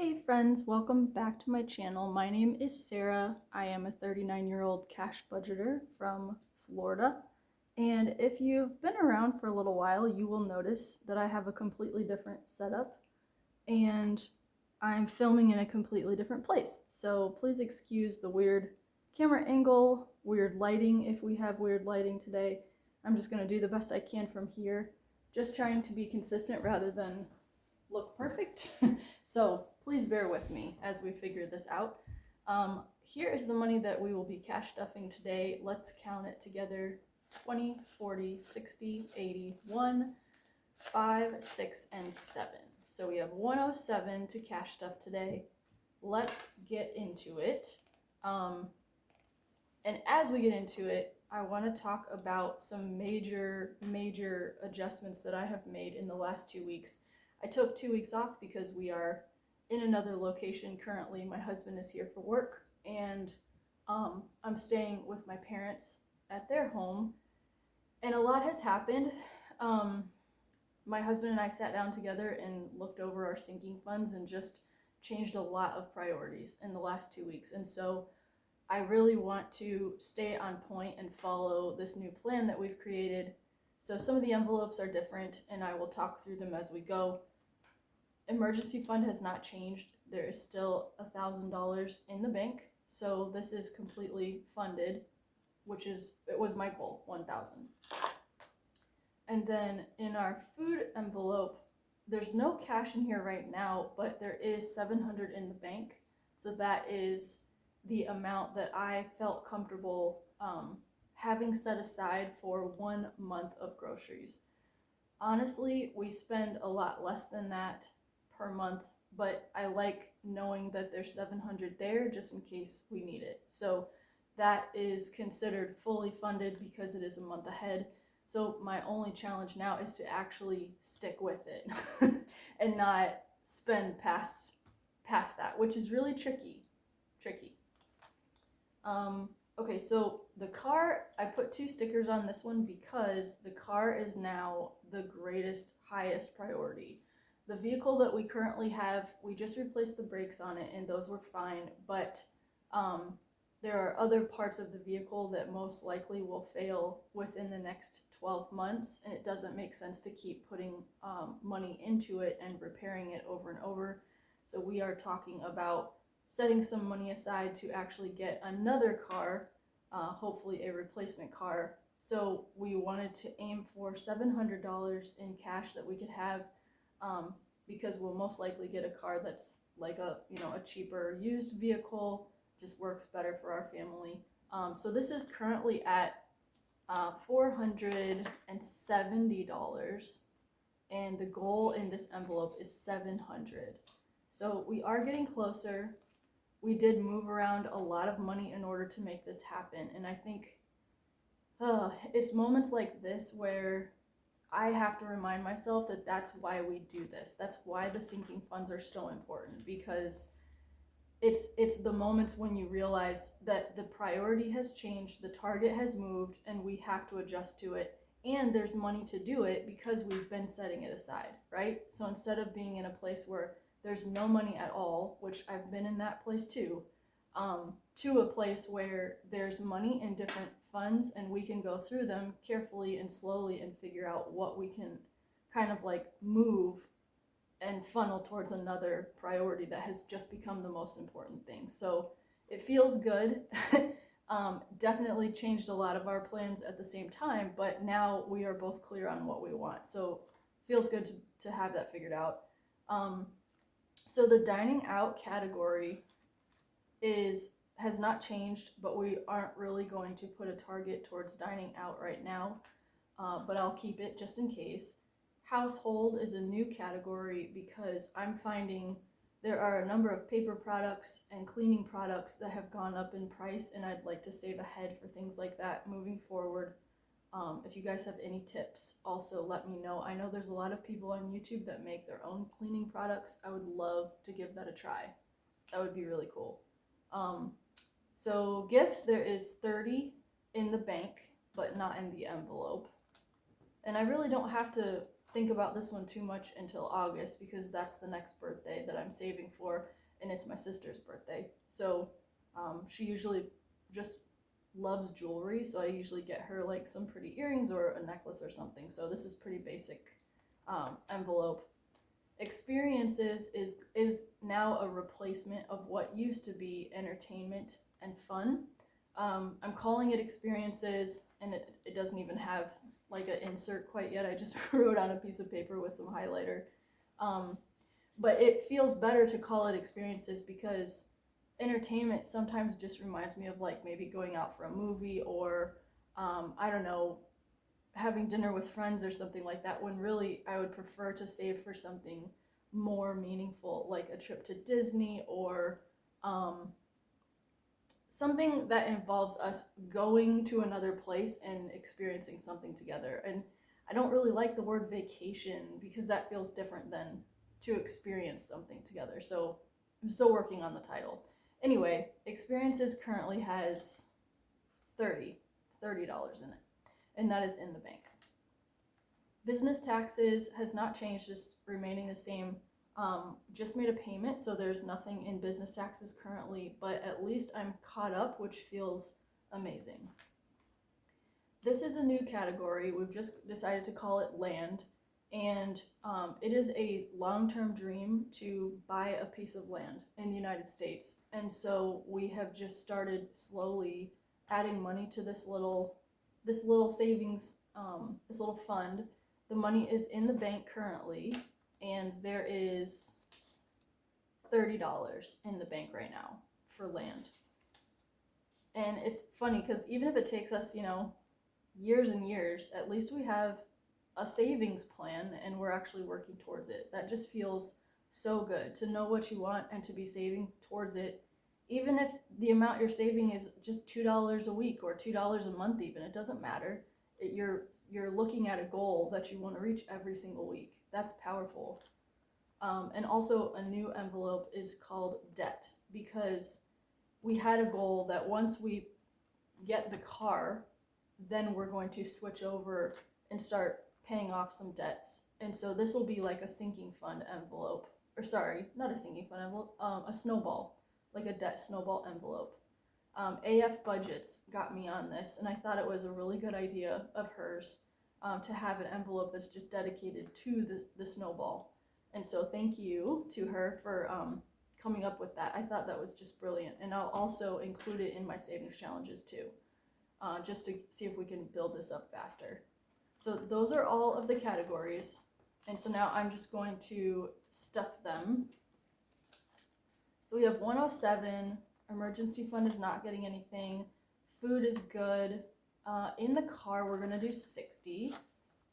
Hey friends, welcome back to my channel. My name is Sarah. I am a 39-year-old cash budgeter from Florida. And if you've been around for a little while, you will notice that I have a completely different setup and I'm filming in a completely different place. So please excuse the weird camera angle, weird lighting if we have weird lighting today. I'm just going to do the best I can from here, just trying to be consistent rather than look perfect. So please bear with me as we figure this out. Here is the money that we will be cash stuffing today. Let's count it together. 20, 40, 60, 80, 1, 5, 6, and 7. So we have 107 to cash stuff today. Let's get into it. And as we get into it, I want to talk about some major adjustments that I have made in the last 2 weeks. I took 2 weeks off because we are in another location currently. My husband is here for work, and I'm staying with my parents at their home, and a lot has happened. My husband and I sat down together and looked over our sinking funds and just changed a lot of priorities in the last 2 weeks. And so I really want to stay on point and follow this new plan that we've created. So some of the envelopes are different, and I will talk through them as we go. Emergency fund has not changed. There is still $1,000 in the bank, so this is completely funded, it was my goal, 1,000. And then in our food envelope, there's no cash in here right now, but there is 700 in the bank, so that is the amount that I felt comfortable having set aside for 1 month of groceries. Honestly, we spend a lot less than that per month, but I like knowing that there's 700 there just in case we need it. So that is considered fully funded because it is a month ahead. So my only challenge now is to actually stick with it and not spend past that, which is really tricky. Okay, so the car, I put 2 stickers on this one because the car is now the greatest, highest priority. The vehicle that we currently have, we just replaced the brakes on it and those were fine, but there are other parts of the vehicle that most likely will fail within the next 12 months, and it doesn't make sense to keep putting money into it and repairing it over and over. So we are talking about setting some money aside to actually get another car, hopefully a replacement car. So we wanted to aim for $700 in cash that we could have, because we'll most likely get a car that's like a cheaper used vehicle, just works better for our family. So this is currently at $470, and the goal in this envelope is $700. So we are getting closer. We did move around a lot of money in order to make this happen, and I think it's moments like this where I have to remind myself that that's why we do this. That's why the sinking funds are so important, because it's the moments when you realize that the priority has changed, the target has moved, and we have to adjust to it. And there's money to do it because we've been setting it aside, right? So instead of being in a place where there's no money at all, which I've been in that place too, to a place where there's money in different funds and we can go through them carefully and slowly and figure out what we can kind of like move and funnel towards another priority that has just become the most important thing. So it feels good. Definitely changed a lot of our plans at the same time, but now we are both clear on what we want. So feels good to have that figured out. So the dining out category has not changed, but we aren't really going to put a target towards dining out right now, but I'll keep it just in case. Household is a new category because I'm finding there are a number of paper products and cleaning products that have gone up in price, and I'd like to save ahead for things like that moving forward. If you guys have any tips, also let me know. I know there's a lot of people on YouTube that make their own cleaning products. I would love to give that a try. That would be really cool. So gifts, there is 30 in the bank, but not in the envelope. And I really don't have to think about this one too much until August because that's the next birthday that I'm saving for, and it's my sister's birthday. So she usually just loves jewelry, so I usually get her like some pretty earrings or a necklace or something. So this is pretty basic envelope. Experiences is now a replacement of what used to be entertainment and fun. I'm calling it experiences, and it doesn't even have like an insert quite yet. I just wrote on a piece of paper with some highlighter. But it feels better to call it experiences because entertainment sometimes just reminds me of like maybe going out for a movie or I don't know, having dinner with friends or something like that, when really I would prefer to save for something more meaningful, like a trip to Disney or something that involves us going to another place and experiencing something together. And I don't really like the word vacation because that feels different than to experience something together. So I'm still working on the title. Anyway, experiences currently has $30 in it, and that is in the bank. Business taxes has not changed, just remaining the same. Just made a payment, so there's nothing in business taxes currently, but at least I'm caught up, which feels amazing. This is a new category. We've just decided to call it land, and it is a long-term dream to buy a piece of land in the United States. And so we have just started slowly adding money to this little savings, this little fund. The money is in the bank currently, and there is $30 in the bank right now for land. And it's funny because even if it takes us, years and years, at least we have a savings plan and we're actually working towards it. That just feels so good to know what you want and to be saving towards it. Even if the amount you're saving is just $2 a week or $2 a month, even, it doesn't matter. You're looking at a goal that you want to reach every single week. That's powerful. And also a new envelope is called debt, because we had a goal that once we get the car, then we're going to switch over and start paying off some debts. And so this will be like a sinking fund envelope, or sorry, not a sinking fund envelope, a snowball, like a debt snowball envelope. AF Budgets got me on this, and I thought it was a really good idea of hers to have an envelope that's just dedicated to the snowball. And so thank you to her for coming up with that. I thought that was just brilliant, and I'll also include it in my savings challenges too, just to see if we can build this up faster. So those are all of the categories, and so now I'm just going to stuff them. So we have 107. Emergency fund is not getting anything. Food is good. In the car, we're going to do 60,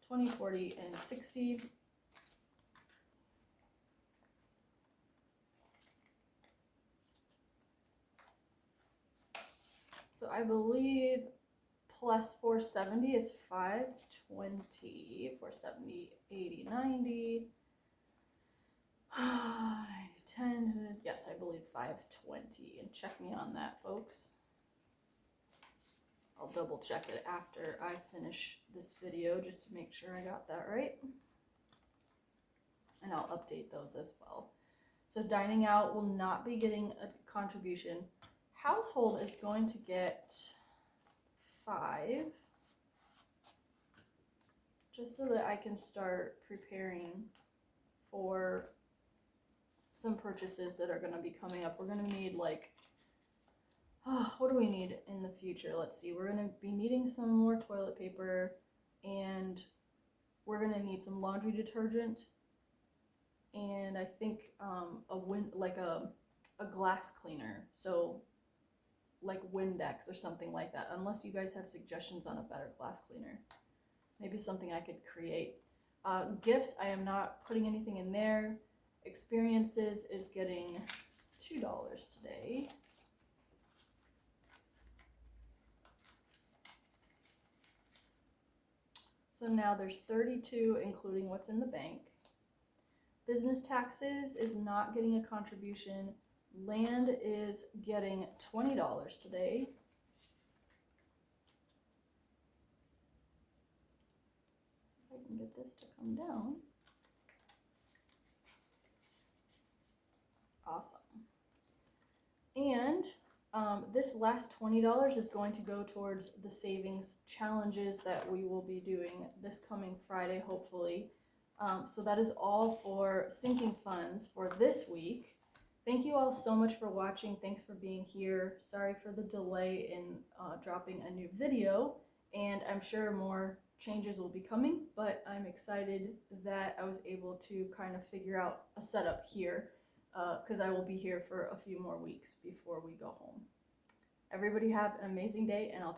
20, 40, and 60. So I believe plus 470 is 520, 470, 80, 90, 90, 10, yes, I believe 520, and check me on that, folks. I'll double check it after I finish this video just to make sure I got that right. And I'll update those as well. So dining out will not be getting a contribution. Household is going to get 5, just so that I can start preparing for some purchases that are going to be coming up. We're going to need like, what do we need in the future? Let's see. We're going to be needing some more toilet paper, and we're going to need some laundry detergent, and I think a glass cleaner. So like Windex or something like that, unless you guys have suggestions on a better glass cleaner. Maybe something I could create. Gifts, I am not putting anything in there. Experiences is getting $2 today. So now there's 32, including what's in the bank. Business taxes is not getting a contribution. Land is getting $20 today. If I can get this to come down. Awesome. And this last $20 is going to go towards the savings challenges that we will be doing this coming Friday, hopefully. So that is all for sinking funds for this week. Thank you all so much for watching. Thanks for being here. Sorry for the delay in dropping a new video, and I'm sure more changes will be coming, but I'm excited that I was able to kind of figure out a setup here, because I will be here for a few more weeks before we go home. Everybody have an amazing day, and I'll